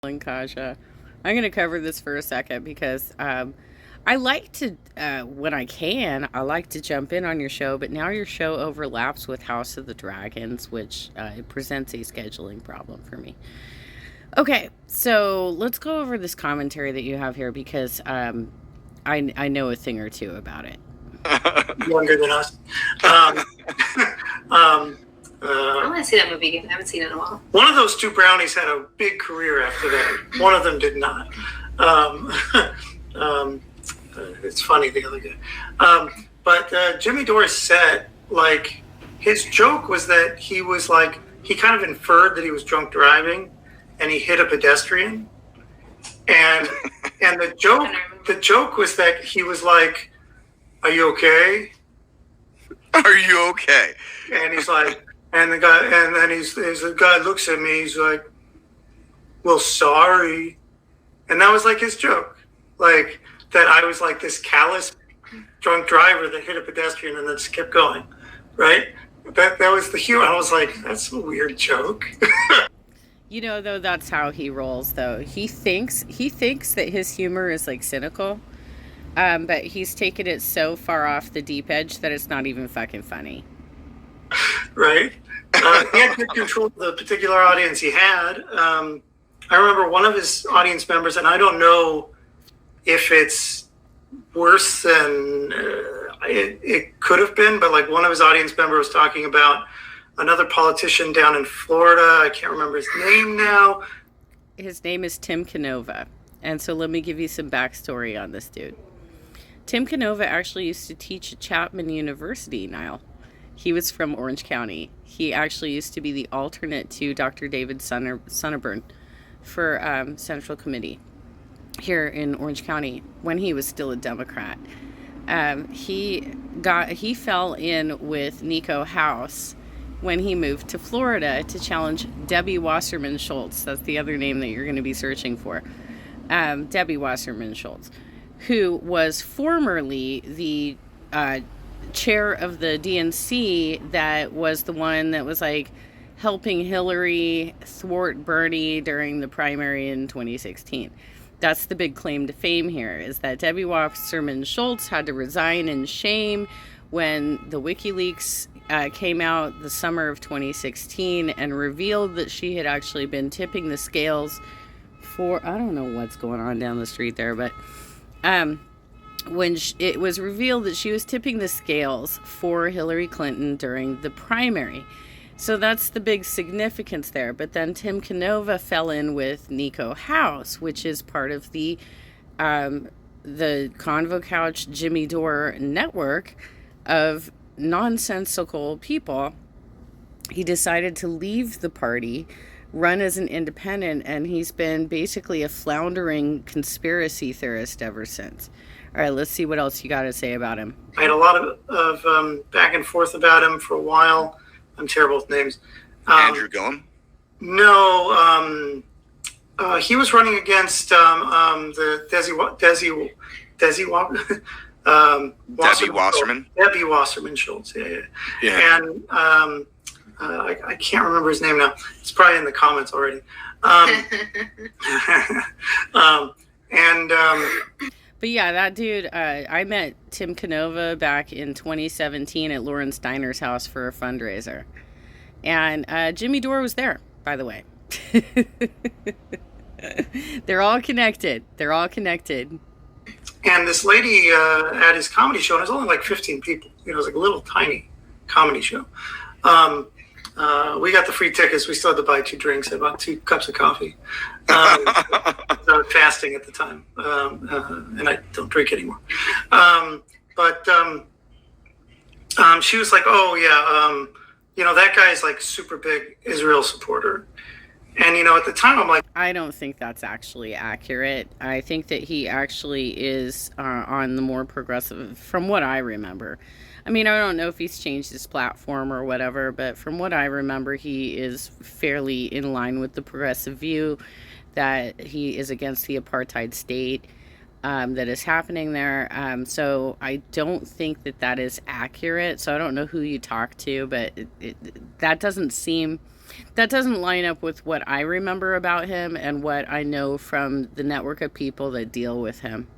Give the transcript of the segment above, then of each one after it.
And Caja. I'm going to cover this for a second because I like to, when I can, I like to jump in on your show, but now your show overlaps with House of the Dragons, which it presents a scheduling problem for me. Okay, so let's go over this commentary that you have here because I know a thing or two about it. Younger than us. I want to see that movie again. I haven't seen it in a while. One of those two brownies had a big career after that. One of them did not. It's funny, the other guy. But Jimmy Dore's set, like, his joke was that he was like, he kind of inferred that he was drunk driving and he hit a pedestrian. And the joke was that he was like, "Are you okay? Are you okay?" And he's like, and the guy, and then the guy looks at me, he's like, "Well, sorry." And that was like his joke. Like, that I was like this callous drunk driver that hit a pedestrian and then just kept going. Right? That was the humor. I was like, that's a weird joke. You know, though, that's how he rolls, though. He thinks that his humor is like cynical, but he's taken it so far off the deep edge that it's not even fucking funny. Right? He had good control of the particular audience he had. I remember one of his audience members, and I don't know if it's worse than it could have been, but like one of his audience members was talking about another politician down in Florida. I can't remember his name now. His name is Tim Canova. And so let me give you some backstory on this dude. Tim Canova actually used to teach at Chapman University, Nial. He was from Orange County. He actually used to be the alternate to Dr. David Sonneborn for Central Committee here in Orange County when he was still a Democrat. He fell in with Nico House when he moved to Florida to challenge Debbie Wasserman Schultz. That's the other name that you're going to be searching for. Debbie Wasserman Schultz, who was formerly the chair of the DNC that was the one that was like helping Hillary thwart Bernie during the primary in 2016. That's the big claim to fame here, is that Debbie Wasserman Schultz had to resign in shame when the WikiLeaks came out the summer of 2016 and revealed that she had actually been tipping the scales for, I don't know what's going on down the street there, but when it was revealed that she was tipping the scales for Hillary Clinton during the primary. So that's the big significance there. But then Tim Canova fell in with Nico House, which is part of the Convo Couch Jimmy Dore network of nonsensical people. He decided to leave the party, run as an independent, and he's been basically a floundering conspiracy theorist ever since. All right, let's see what else you got to say about him. I had a lot of back and forth about him for a while. I'm terrible with names. Andrew Gillum? No, he was running against the Debbie Wasserman? Debbie Wasserman Schultz, yeah. And I can't remember his name now. It's probably in the comments already. But yeah, that dude, I met Tim Canova back in 2017 at Lauren Steiner's house for a fundraiser. And Jimmy Dore was there, by the way. They're all connected. And this lady at his comedy show, and it was only like 15 people. It was like a little tiny comedy show. We got the free tickets. We still had to buy 2 drinks. I bought 2 cups of coffee. I was fasting at the time, and I don't drink anymore. But she was like, "Oh yeah, that guy's like super big Israel supporter." And at the time, I'm like, I don't think that's actually accurate. I think that he actually is on the more progressive, from what I remember. I mean, I don't know if he's changed his platform or whatever, but from what I remember, he is fairly in line with the progressive view that he is against the apartheid state that is happening there. So I don't think that is accurate. So I don't know who you talk to, but that doesn't seem... That doesn't line up with what I remember about him and what I know from the network of people that deal with him.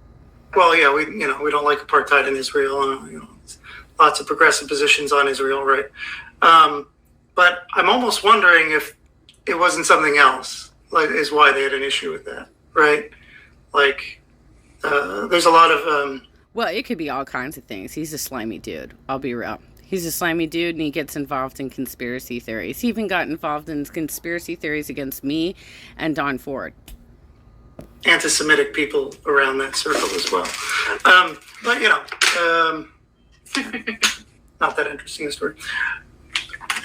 Well, yeah, we don't like apartheid in Israel. Lots of progressive positions on Israel, right? But I'm almost wondering if it wasn't something else, like, is why they had an issue with that, right? Like, there's a lot of. Well, it could be all kinds of things. He's a slimy dude. I'll be real. He's a slimy dude, and he gets involved in conspiracy theories. He even got involved in conspiracy theories against me and Don Ford. Anti-Semitic people around that circle as well. But, not that interesting a story.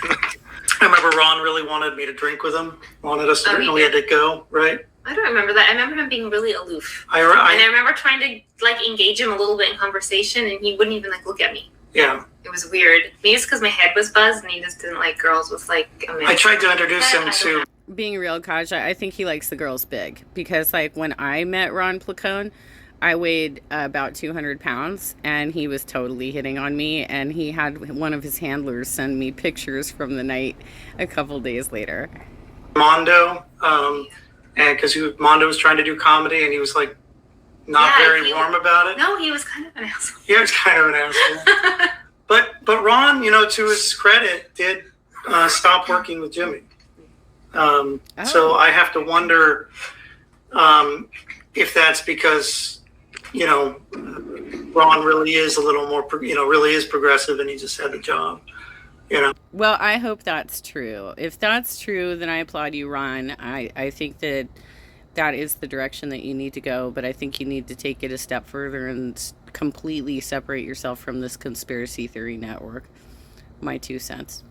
I remember Ron really wanted me to drink with him, wanted us to, and we had to go, right? I don't remember that. I remember him being really aloof. I remember trying to, like, engage him a little bit in conversation, and he wouldn't even, like, look at me. Yeah. It was weird. Maybe it's because my head was buzzed, and he just didn't like girls with, like, a man. I tried to introduce him to... Being real, Caja, I think he likes the girls big. Because, like, when I met Ron Placone, I weighed about 200 pounds, and he was totally hitting on me, and he had one of his handlers send me pictures from the night a couple days later. Mondo, and because Mondo was trying to do comedy, and he was, like, not very warm about it. No, he was kind of an asshole. Yeah, he was kind of an asshole. But Ron, to his credit, did stop working with Jimmy. So I have to wonder if that's because, Ron really is a little more, really is progressive, and he just had the job. Well, I hope that's true. If that's true, then I applaud you, Ron. I think that is the direction that you need to go, but I think you need to take it a step further and completely separate yourself from this conspiracy theory network. My 2 cents.